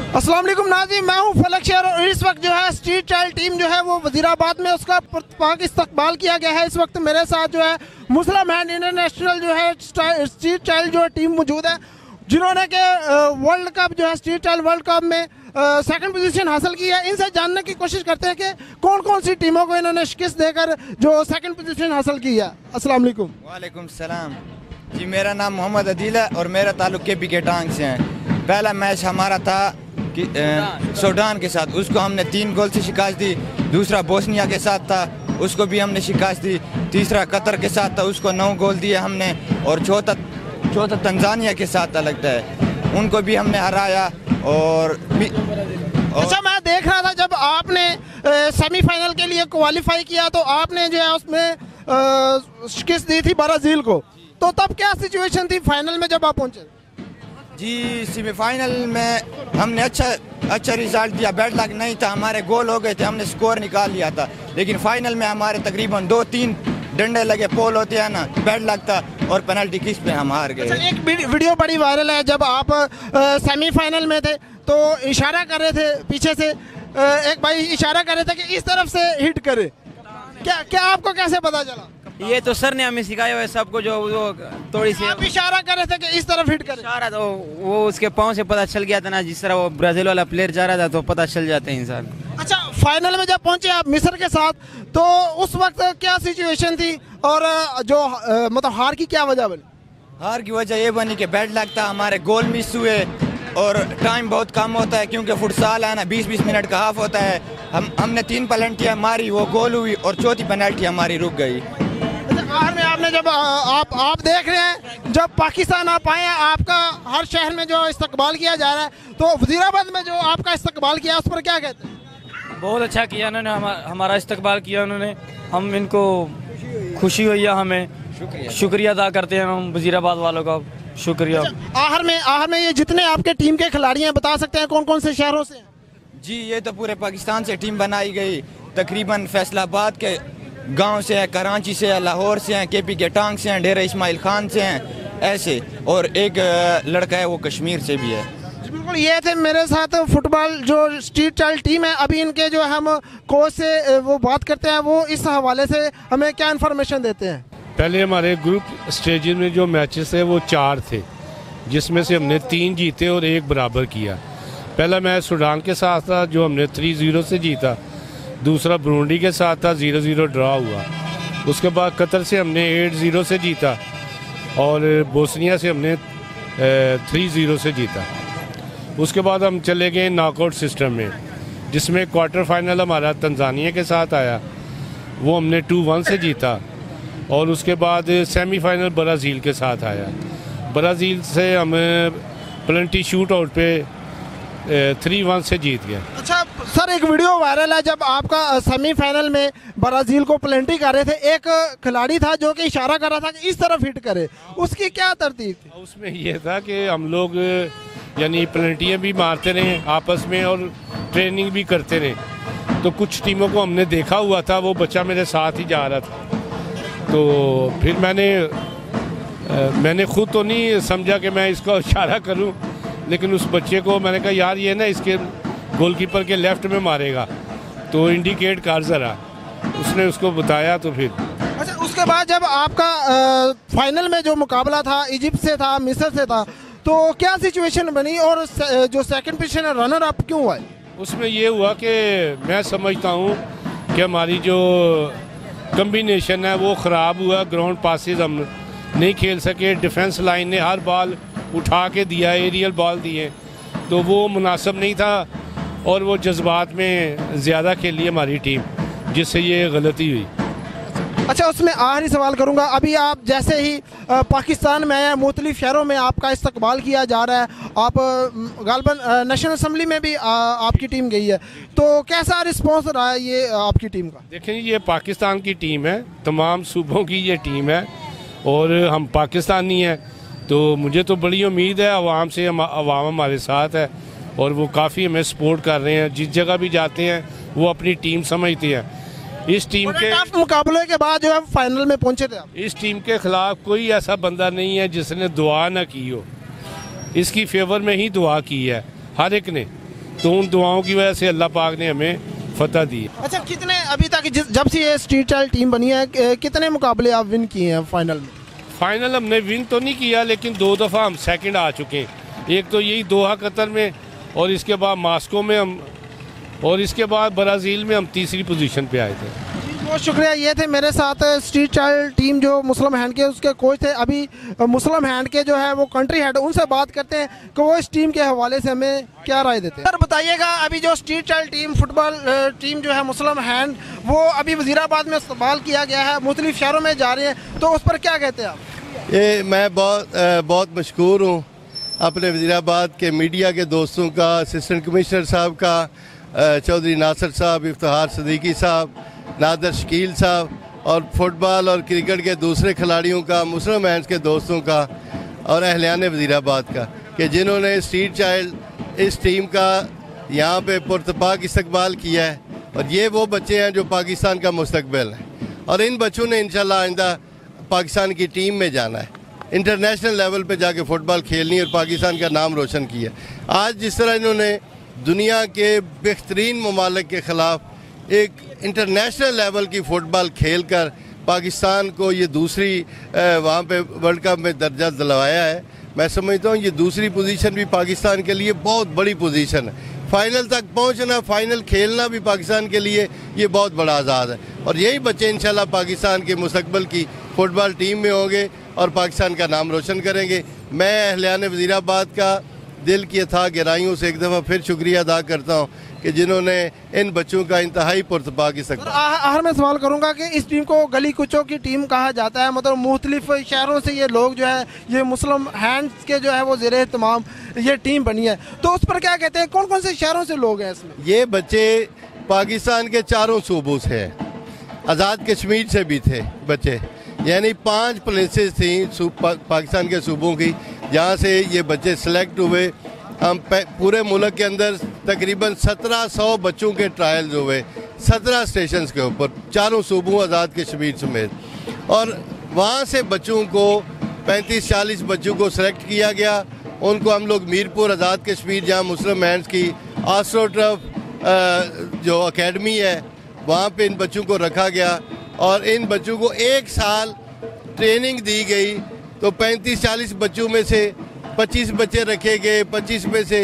अस्सलाम वालेकुम नाज़रीन, मैं हूं फलक शेर और इस वक्त जो है स्ट्रीट चाइल्ड टीम जो है वो वजीराबाद में उसका पाक इस्तकबाल किया गया है। इस वक्त मेरे साथ जो है मुस्लिम हैंड इंटरनेशनल जो है स्ट्रीट चाइल्ड जो है टीम मौजूद है, जिन्होंने के वर्ल्ड कप जो है स्ट्रीट चाइल्ड वर्ल्ड कप में सेकंड पोजीशन हासिल की है। इनसे जानने की कोशिश करते हैं कि कौन कौन सी टीमों को इन्होंने शिकस्त देकर जो सेकंड पोजीशन हासिल की है। अस्सलाम वालेकुम। वालेकुम सलाम जी, मेरा नाम मोहम्मद अदील है और मेरा ताल्लुक KP के टांग से है। पहला मैच हमारा था सूडान के साथ, उसको हमने 3 गोल से शिकस्त दी। दूसरा बोस्निया के साथ था, उसको भी हमने शिकस्त दी। तीसरा कतर के साथ था, उसको 9 गोल दिए हमने। और चौथा तंजानिया के साथ था लगता है, उनको भी हमने हराया। और अच्छा, मैं देख रहा था जब आपने सेमीफाइनल के लिए क्वालिफाई किया तो आपने जो है उसमें शिकस्त दी थी ब्राज़ील को, तो तब क्या सिचुएशन थी फाइनल में जब आप पहुंचे? जी, सेमीफाइनल में हमने अच्छा रिजल्ट दिया। बैड लक नहीं था, हमारे गोल हो गए थे, हमने स्कोर निकाल लिया था। लेकिन फाइनल में हमारे तकरीबन 2-3 डंडे लगे, पोल होते हैं ना, बैड लक था और पेनल्टी किक पे हम हार गए। अच्छा, एक वीडियो बड़ी वायरल है, जब आप सेमीफाइनल में थे तो इशारा कर रहे थे पीछे से, एक भाई इशारा कर रहे थे कि इस तरफ से हिट करे। क्या आपको कैसे पता चला? ये तो सर ने हमें सिखाया हुआ है सबको, जो वो थोड़ी सी आप इशारा कर रहे थे कि इस तरफ हिट करे। इशारा तो वो उसके पाँव से पता चल गया था ना, जिस तरह वो ब्राजील वाला प्लेयर जा रहा था तो पता चल जाते हैं इंसान। अच्छा, फाइनल में जब पहुंचे आप मिस्र के साथ, तो उस वक्त क्या सिचुएशन थी और जो मतलब हार की क्या वजह बनी? हार की वजह ये बनी कि बैड लक था, हमारे गोल मिस हुए और टाइम बहुत कम होता है क्योंकि फुटसाल है ना, 20-20 मिनट का हाफ होता है। हमने 3 पेनल्टियाँ मारी, वो गोल हुई और चौथी पेनल्टी हमारी रुक गई। आखिर में आपने जब आप देख रहे हैं जब पाकिस्तान आप आए हैं, आपका हर शहर में जो इस्तकबाल किया जा रहा है, तो वजीराबाद में जो आपका इस्तकबाल किया उस पर क्या कहते हैं? बहुत अच्छा किया उन्होंने, हमारा इस्तकबाल किया उन्होंने, हम इनको खुशी हुई है, हमें शुक्रिया अदा करते हैं हम वजीराबाद वालों का, शुक्रिया। आखिर में ये जितने आपके टीम के खिलाड़ी हैं, बता सकते हैं कौन कौन से शहरों से हैं? जी, ये तो पूरे पाकिस्तान से टीम बनाई गई। तकरीबन फैसलाबाद के गांव से है, कराची से है, लाहौर से हैं, KP के टांग से हैं, डेरा इस्माइल खान से हैं, ऐसे। और एक लड़का है वो कश्मीर से भी है। बिल्कुल, ये थे मेरे साथ फुटबॉल जो स्ट्रीट चाइल्ड टीम है। अभी इनके जो हम कोच से वो बात करते हैं, वो इस हवाले से हमें क्या इन्फॉर्मेशन देते हैं। पहले हमारे ग्रुप स्टेज में जो मैचेस थे वो 4 थे, जिसमें से हमने 3 जीते और 1 बराबर किया। पहला मैच सूडान के साथ था जो हमने 3-0 से जीता। दूसरा ब्रूंडी के साथ था, 0-0 ड्रा हुआ। उसके बाद कतर से हमने 8-0 से जीता और बोस्निया से हमने 3-0 से जीता। उसके बाद हम चले गए नॉकआउट सिस्टम में, जिसमें क्वार्टर फाइनल हमारा तंजानिया के साथ आया, वो हमने 2-1 से जीता। और उसके बाद सेमीफाइनल ब्राज़ील के साथ आया, ब्राज़ील से हम पेनल्टी शूट आउट पे 3-1 से जीत गए। अच्छा सर, एक वीडियो वायरल है जब आपका सेमीफाइनल में ब्राज़ील को पेनल्टी कर रहे थे, एक खिलाड़ी था जो कि इशारा कर रहा था कि इस तरफ हिट करे, उसकी क्या तरतीब थी? उसमें ये था कि हम लोग यानी पेनल्टियाँ भी मारते रहे आपस में और ट्रेनिंग भी करते रहे। तो कुछ टीमों को हमने देखा हुआ था, वो बच्चा मेरे साथ ही जा रहा था, तो फिर मैंने खुद तो नहीं समझा कि मैं इसको इशारा करूं, लेकिन उस बच्चे को मैंने कहा यार ये ना इसके गोलकीपर के लेफ्ट में मारेगा, तो इंडिकेट कर ज़रा, उसने उसको बताया तो फिर। अच्छा, उसके बाद जब आपका फाइनल में जो मुकाबला था इजिप्ट से था, मिस्र से था, तो क्या सिचुएशन बनी और जो सेकंड पोजीशन है रनर अप क्यों हुआ? उसमें ये हुआ कि मैं समझता हूँ कि हमारी जो कम्बिनेशन है वो ख़राब हुआ, ग्राउंड पासेस हम नहीं खेल सके, डिफेंस लाइन ने हर बॉल उठा के दिया, एरियल बॉल दिए, तो वो मुनासिब नहीं था और वो जज्बात में ज़्यादा खेली हमारी टीम, जिससे ये गलती हुई। अच्छा, उसमें आखिरी सवाल करूंगा, अभी आप जैसे ही पाकिस्तान में आए, मुख्तलिफ शहरों में आपका इस्तकबाल किया जा रहा है, आप गालबन नेशनल असम्बली में भी आपकी टीम गई है, तो कैसा रिस्पॉन्स रहा है ये आपकी टीम का? देखें, ये पाकिस्तान की टीम है, तमाम सूबों की ये टीम है और हम पाकिस्तानी हैं, तो मुझे तो बड़ी उम्मीद है अवाम से, अवाम हमारे साथ है और वो काफ़ी हमें सपोर्ट कर रहे हैं। जिस जगह भी जाते हैं वो अपनी टीम समझते हैं। इस टीम के मुकाबले के बाद जो है फाइनल में पहुंचे थे आप। इस टीम के खिलाफ कोई ऐसा बंदा नहीं है जिसने दुआ ना की हो, इसकी फेवर में ही दुआ की है हर एक ने। तो उन दुआओं की वजह से अल्लाह पाक ने हमें फतह दी है। अच्छा, कितने अभी तक जब से ये स्ट्रीट चाइल्ड टीम बनी है कितने मुकाबले आप विन किए हैं फाइनल में? फाइनल हमने विन तो नहीं किया, लेकिन 2 दफ़ा हम सेकंड आ चुके हैं। एक तो यही दोहा कतर में, और इसके बाद मास्को में हम, और इसके बाद ब्राज़ील में हम तीसरी पोजीशन पे आए थे। बहुत शुक्रिया। ये थे मेरे साथ स्ट्रीट चाइल्ड टीम जो मुस्लिम हैंड के उसके कोच थे। अभी मुस्लिम हैंड के जो है वो कंट्री हेड, उनसे बात करते हैं कि वो इस टीम के हवाले से हमें क्या राय देते हैं। सर बताइएगा, अभी जो street child team football team जो है मुस्लिम हैंड, वो अभी वज़ीराबाद में इस्तेमाल किया गया है, मुख्तलिफ शहरों में जा रही है, तो उस पर क्या कहते हैं आप? ये मैं बहुत मशकूर हूँ अपने वज़ीराबाद के मीडिया के दोस्तों का, असिस्टेंट कमिश्नर साहब का, चौधरी नासिर साहब, इफ्तिखार सदीकी साहब, नादर शकील साहब, और फुटबॉल और क्रिकेट के दूसरे खिलाड़ियों का, मुस्लिम हैंड्स के दोस्तों का, और अहलियान वज़ीराबाद का, कि जिन्होंने स्ट्रीट चाइल्ड इस टीम का यहाँ पे पुरतपाक इस्तकबाल किया है। और ये वो बच्चे हैं जो पाकिस्तान का मुस्तकबिल है, और इन बच्चों ने इंशाल्लाह आइंदा पाकिस्तान की टीम में जाना है, इंटरनेशनल लेवल पे जाके फुटबॉल खेलनी और पाकिस्तान का नाम रोशन किया। आज जिस तरह इन्होंने दुनिया के बेहतरीन ममालिक के ख़िलाफ़ एक इंटरनेशनल लेवल की फ़ुटबॉल खेल कर पाकिस्तान को ये दूसरी वहाँ पे वर्ल्ड कप में दर्जा दिलवाया है, मैं समझता हूँ ये दूसरी पोजीशन भी पाकिस्तान के लिए बहुत बड़ी पोजीशन है। फाइनल तक पहुँचना, फाइनल खेलना भी पाकिस्तान के लिए ये बहुत बड़ा आज़ाद है, और यही बच्चे इंशाल्लाह पाकिस्तान के मुस्तकबिल की फ़ुटबॉल टीम में होंगे और पाकिस्तान का नाम रोशन करेंगे। मैं अहलियान वज़ीराबाद का दिल की अथाह गहराइयों से एक दफ़ा फिर शुक्रिया अदा करता हूँ कि जिन्होंने इन बच्चों का इंतहाई पुरतपाक इस्तकबाल। आखिर में सवाल करूंगा कि इस टीम को गली कुचों की टीम कहा जाता है, मतलब मुख्तलिफ शहरों से ये लोग जो है, ये मुस्लिम हैंड्स के जो है वो ज़ेरे तमाम ये टीम बनी है, तो उस पर क्या कहते हैं? कौन कौन से शहरों से लोग हैं इसमें? ये बच्चे पाकिस्तान के चारों सूबों से हैं, आज़ाद कश्मीर से भी थे बच्चे, यानी 5 प्लेसेस थी पाकिस्तान के सूबों की जहाँ से ये बच्चे सेलेक्ट हुए। हम पूरे मुल्क के अंदर तकरीबन 1700 बच्चों के ट्रायल्स हुए 17 स्टेशंस के ऊपर, चारों सूबों आज़ाद कश्मीर समेत, और वहाँ से बच्चों को 35-40 बच्चों को सेलेक्ट किया गया। उनको हम लोग मीरपुर आज़ाद कश्मीर, जहाँ मुस्लिम हैंड्स की आस्ट्रोटर्फ जो एकेडमी है, वहाँ पे इन बच्चों को रखा गया, और इन बच्चों को 1 साल ट्रेनिंग दी गई। तो 35-40 बच्चों में से 25 बच्चे रखे गए, 25 में से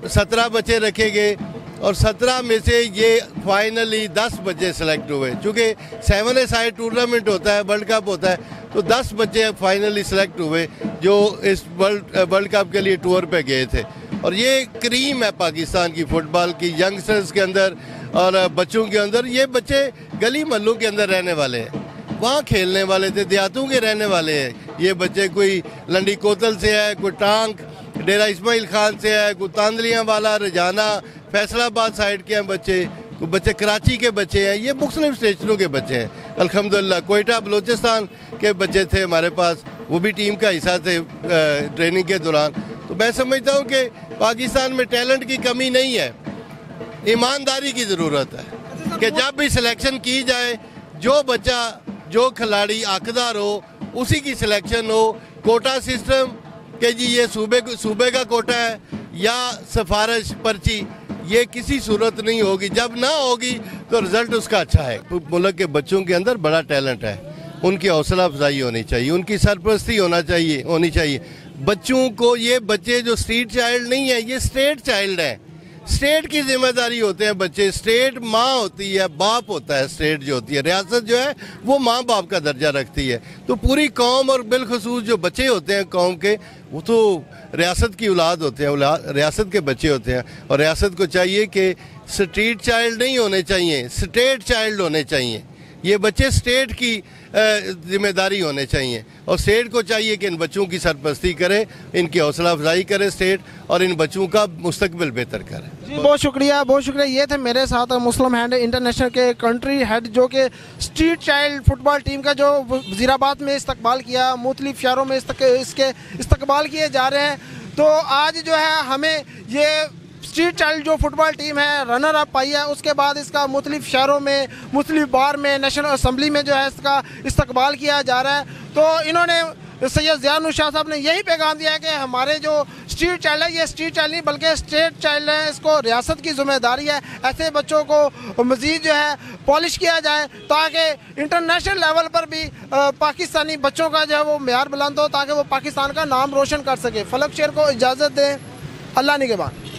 17 बच्चे रखे गए, और 17 में से ये फाइनली 10 बच्चे सेलेक्ट हुए। चूँकि 7-a-side टूर्नामेंट होता है, वर्ल्ड कप होता है, तो 10 बच्चे फाइनली सेलेक्ट हुए जो इस वर्ल्ड कप के लिए टूर पे गए थे। और ये क्रीम है पाकिस्तान की फ़ुटबॉल की यंगस्टर्स के अंदर और बच्चों के अंदर। ये बच्चे गली महलों के अंदर रहने वाले हैं, वहाँ खेलने वाले थे, देहातों के रहने वाले हैं। ये बच्चे कोई लंडी कोतल से है, कोई टांग डेरा इस्माइल खान से है, कोई तांदलियाँ वाला, रजाना, फैसलाबाद साइड के हैं बच्चे, कोई बच्चे कराची के बच्चे हैं, ये मुख्तलिफ स्टेशनों के बच्चे हैं। अल्हम्दुलिल्लाह कोयटा बलूचिस्तान के बच्चे थे हमारे पास, वो भी टीम का हिस्सा थे ट्रेनिंग के दौरान। तो मैं समझता हूँ कि पाकिस्तान में टैलेंट की कमी नहीं है, ईमानदारी की ज़रूरत है कि जब भी सिलेक्शन की जाए, जो बच्चा, जो खिलाड़ी हकदार हो, उसी की सिलेक्शन हो। कोटा सिस्टम कि जी ये सूबे का कोटा है या सिफारिश पर्ची, ये किसी सूरत नहीं होगी। जब ना होगी तो रिज़ल्ट उसका अच्छा है। मुल्क के बच्चों के अंदर बड़ा टैलेंट है, उनकी हौसला अफजाई होनी चाहिए, उनकी सरपरस्ती होनी चाहिए। बच्चों को, ये बच्चे जो स्ट्रीट चाइल्ड नहीं है, ये स्टेट चाइल्ड हैं। स्टेट की जिम्मेदारी होते हैं बच्चे, स्टेट माँ होती है, बाप होता है, स्टेट जो होती है, रियासत जो है वो माँ बाप का दर्जा रखती है। तो पूरी कौम और बिलखसूस जो बच्चे होते हैं कौम के, वो तो रियासत की औलाद होते हैं, रियासत के बच्चे होते हैं। और रियासत को चाहिए कि स्ट्रीट चाइल्ड नहीं होने चाहिए, स्टेट चाइल्ड होने चाहिए। ये बच्चे स्टेट की जिम्मेदारी होने चाहिए, और स्टेट को चाहिए कि इन बच्चों की सरपरस्ती करे, इनकी हौसला अफजाई करे स्टेट, और इन बच्चों का मुस्तकबिल बेहतर करे। जी बहुत शुक्रिया, बहुत शुक्रिया। ये थे मेरे साथ मुस्लिम हैंड इंटरनेशनल के कंट्री हेड, जो कि स्ट्रीट चाइल्ड फुटबॉल टीम का जो वज़ीराबाद में इस्तकबाल किया, मुख्तलिफ शहरों में इसके इस्तकबाल किए जा रहे हैं। तो आज जो है हमें ये स्ट्रीट चाइल्ड जो फुटबॉल टीम है रनर अप पाई है, उसके बाद इसका मुख्तलिफ शहरों में, मुख्तलिफ बार में, नेशनल असम्बली में जो है इसका इस्तकबाल किया जा रहा है। तो इन्होंने सैयद ज़ियाउल शाह साहब ने यही पैगाम दिया है कि हमारे जो स्ट्रीट चाइल्ड है, ये स्ट्रीट चाइल्ड नहीं बल्कि स्टेट चाइल्ड है, इसको रियासत की जिम्मेदारी है ऐसे बच्चों को मज़ीद जो है पॉलिश किया जाए ताकि इंटरनेशनल लेवल पर भी पाकिस्तानी बच्चों का जो है वो मेयार बुलंद हो, ताकि वो पाकिस्तान का नाम रोशन कर सके। फलक शेर को इजाज़त दें, अल्लाह निगहबान।